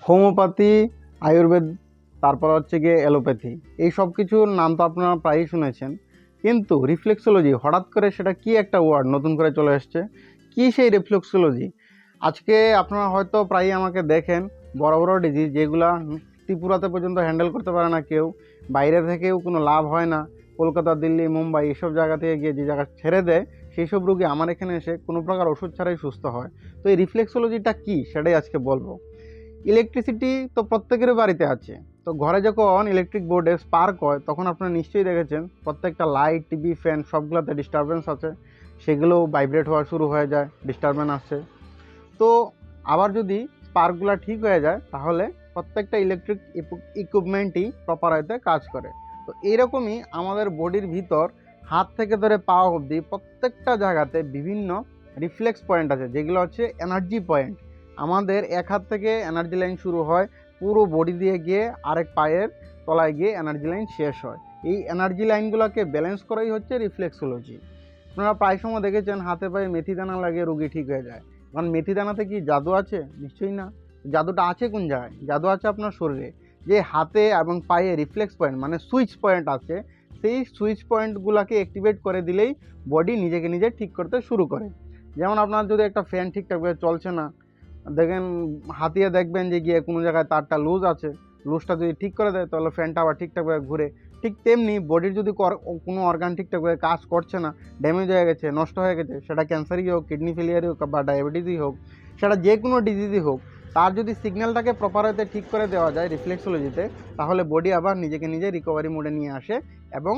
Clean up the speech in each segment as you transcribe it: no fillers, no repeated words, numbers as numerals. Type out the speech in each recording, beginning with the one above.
Homeopathy, Ayurveda, তারপর হচ্ছে গিয়ে অ্যালোপ্যাথি, এই সব কিছুর নাম তো আপনারা প্রায়ই শুনেছেন। কিন্তু রিফ্লেক্সোলজি হঠাৎ করে সেটা কি একটা ওয়ার্ড নতুন করে চলে এসছে। কি সেই রিফ্লেক্সোলজি? আজকে আপনারা হয়তো প্রায়ই আমাকে দেখেন বড় বড় ডিজিজ যেগুলা ত্রিপুরাতে পর্যন্ত হ্যান্ডেল করতে পারে না কেউ, বাইরে থেকেও কোনো লাভ হয় না, কলকাতা, দিল্লি, মুম্বাই এইসব জায়গা থেকে গিয়ে যে জায়গা ছেড়ে দেয়, সেই সব রোগী আমার এখানে এসে কোনো প্রকার ওষুধ ছাড়াই সুস্থ হয়। তো এই রিফ্লেক্সোলজিটা কি সেটাই আজকে বলবো। ইলেকট্রিসিটি তো প্রত্যেকেরই বাড়িতে আছে। তো ঘরে যখন ইলেকট্রিক বোর্ডে স্পার্ক হয় তখন আপনারা নিশ্চয়ই দেখেছেন প্রত্যেকটা লাইট, টিভি, ফ্যান সবগুলোতে ডিস্টারবেন্স আছে, সেগুলো ভাইব্রেট হওয়া শুরু হয়ে যায়, ডিস্টারবেন্স আসে। তো আবার যদি স্পার্কগুলো ঠিক হয়ে যায় তাহলে প্রত্যেকটা ইলেকট্রিক ইকুইপমেন্টই প্রপার হইতে কাজ করে। তো এইরকমই আমাদের বডির ভিতর হাত থেকে ধরে পা অবধি প্রত্যেকটা জায়গাতে বিভিন্ন রিফ্লেক্স পয়েন্ট আছে, যেগুলো হচ্ছে এনার্জি পয়েন্ট। আমাদের এক হাত থেকে এনার্জি লাইন শুরু হয়, পুরো বডি দিয়ে গিয়ে আরেক পায়ের তলায় গিয়ে এনার্জি লাইন শেষ হয়। এই এনার্জি লাইনগুলোকে ব্যালেন্স করাই হচ্ছে রিফ্লেক্সোলজি। আপনারা প্রায় সময় দেখেছেন হাতে পায়ে মেথি দানা লাগিয়ে রোগী ঠিক হয়ে যায়। কারণ মেথি দানাতে কি জাদু আছে? নিশ্চয়ই না। জাদুটা আছে কোন জায়গায়? জাদু আছে আপনার শরীরে। যে হাতে এবং পায়ে রিফ্লেক্স পয়েন্ট মানে সুইচ পয়েন্ট আছে, সেই সুইচ পয়েন্টগুলোকে অ্যাক্টিভেট করে দিলেই বডি নিজেকে নিজে ঠিক করতে শুরু করে। যেমন আপনার যদি একটা ফ্যান ঠিকঠাকভাবে চলছে না, দেখেন হাতিয়ে দেখবেন যে গিয়ে কোনো জায়গায় তারটা লুজ আছে, লুজটা যদি ঠিক করে দেয় তাহলে ফ্যানটা আবার ঠিকঠাকভাবে ঘুরে। ঠিক তেমনি বডির যদি কোনো অর্গান ঠিকঠাকভাবে কাজ করছে না, ড্যামেজ হয়ে গেছে, নষ্ট হয়ে গেছে, সেটা ক্যান্সারই হোক, কিডনি ফেলিয়ারই হোক বা ডায়াবেটিসই হোক, সেটা যে কোনো ডিজিজই হোক, তার যদি সিগন্যালটাকে প্রপার হতে ঠিক করে দেওয়া যায় রিফ্লেক্সোলজিতে, তাহলে বডি আবার নিজেকে নিজে রিকভারি মোডে নিয়ে আসে এবং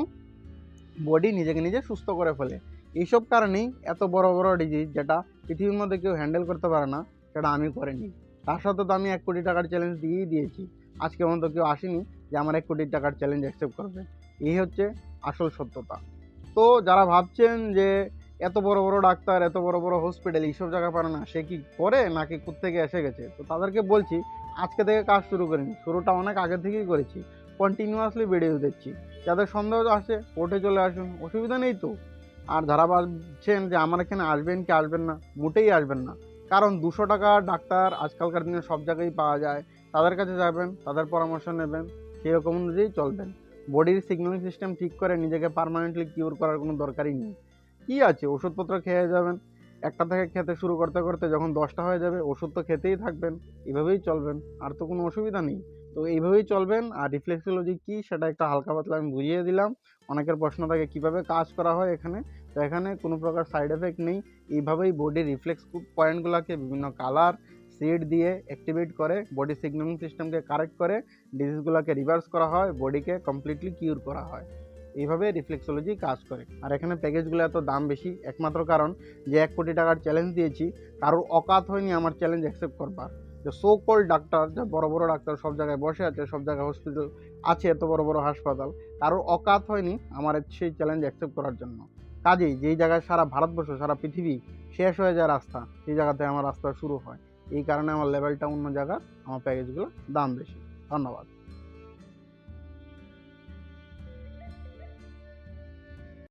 বডি নিজেকে নিজে সুস্থ করে ফেলে। এইসব কারণেই এত বড় বড় ডিজিজ যেটা পৃথিবীর মধ্যে কেউ হ্যান্ডেল করতে পারে না, সেটা আমি করিনি। তার সাথে তো আমি 1 কোটি টাকার চ্যালেঞ্জ দিয়েই দিয়েছি। আজকে পর্যন্ত কেউ আসেনি যে আমার 1 কোটি টাকার চ্যালেঞ্জ অ্যাকসেপ্ট করবে। এই হচ্ছে আসল সত্যতা। তো যারা ভাবছেন যে এত বড় বড় ডাক্তার, এত বড় বড় হসপিটাল এইসব জায়গা পারে না, সে কি করে নাকি কোত্থেকে এসে গেছে, তো তাদেরকে বলছি আজকে থেকে কাজ শুরু করিনি, শুরুটা অনেক আগে থেকেই করেছি। কন্টিনিউয়াসলি ভিডিও দিচ্ছি। যাদের সন্দেহ আছে কোর্টে চলে আসুন, অসুবিধা নেই তো। আর যারা ভাবছেন যে আমার এখানে আসবেন কি আসবেন না, মোটেই আসবেন না। কারণ 200 টাকা ডাক্তার আজকালকার দিনে সব জায়গায় পাওয়া যায়। তাদের কাছে যাবেন, তাদের পরামর্শ নেবেন, সেরকম অনুযায়ী চলবেন। বডির সিগন্যালিং সিস্টেম ঠিক করে নিজেকে পার্মানেন্টলি কিউর করার কোনো দরকারই নেই। কী আছে, ওষুধপত্র খেয়ে যাবেন, একটা থেকে খেতে শুরু করতে করতে যখন 10টা হয়ে যাবে ওষুধ তো খেতেই থাকবেন, এভাবেই চলবেন, আর তো কোনো অসুবিধা নেই। তো এইভাবেই চলবেন। আর রিফ্লেক্সোলজি কী সেটা একটা হালকা পাতলা আমি বুঝিয়ে দিলাম। অনেকের প্রশ্ন থাকে কীভাবে কাজ করা হয় এখানে, তো এখানে কোনো প্রকার সাইড এফেক্ট নেই। এইভাবেই বডির রিফ্লেক্স পয়েন্টগুলোকে বিভিন্ন কালার শেড দিয়ে অ্যাক্টিভেট করে বডি সিগন্যালিং সিস্টেমকে কারেক্ট করে ডিজিজগুলোকে রিভার্স করা হয়, বডিকে কমপ্লিটলি কিউর করা হয়। এইভাবে রিফ্লেক্সোলজি কাজ করে। আর এখানে প্যাকেজগুলো এত দাম বেশি একমাত্র কারণ যে 1 কোটি টাকার চ্যালেঞ্জ দিয়েছি, কারোর অকাত হয়নি আমার চ্যালেঞ্জ অ্যাকসেপ্ট করবার। যে সো কল ডাক্তার, যা বড় বড় ডাক্তার সব জায়গায় বসে আছে, সব জায়গায় হসপিটাল আছে, এত বড় বড় হাসপাতাল, কারোর অকাত হয়নি আমার সেই চ্যালেঞ্জ অ্যাকসেপ্ট করার জন্য। কাজেই যেই জায়গায় সারা ভারতবর্ষ, সারা পৃথিবী শেষ হয়ে যায় রাস্তা, সেই জায়গাতে আমার রাস্তা শুরু হয়। এই কারণে আমার লেভেলটা অন্য জায়গার, আমার প্যাকেজগুলো দাম বেশি। ধন্যবাদ।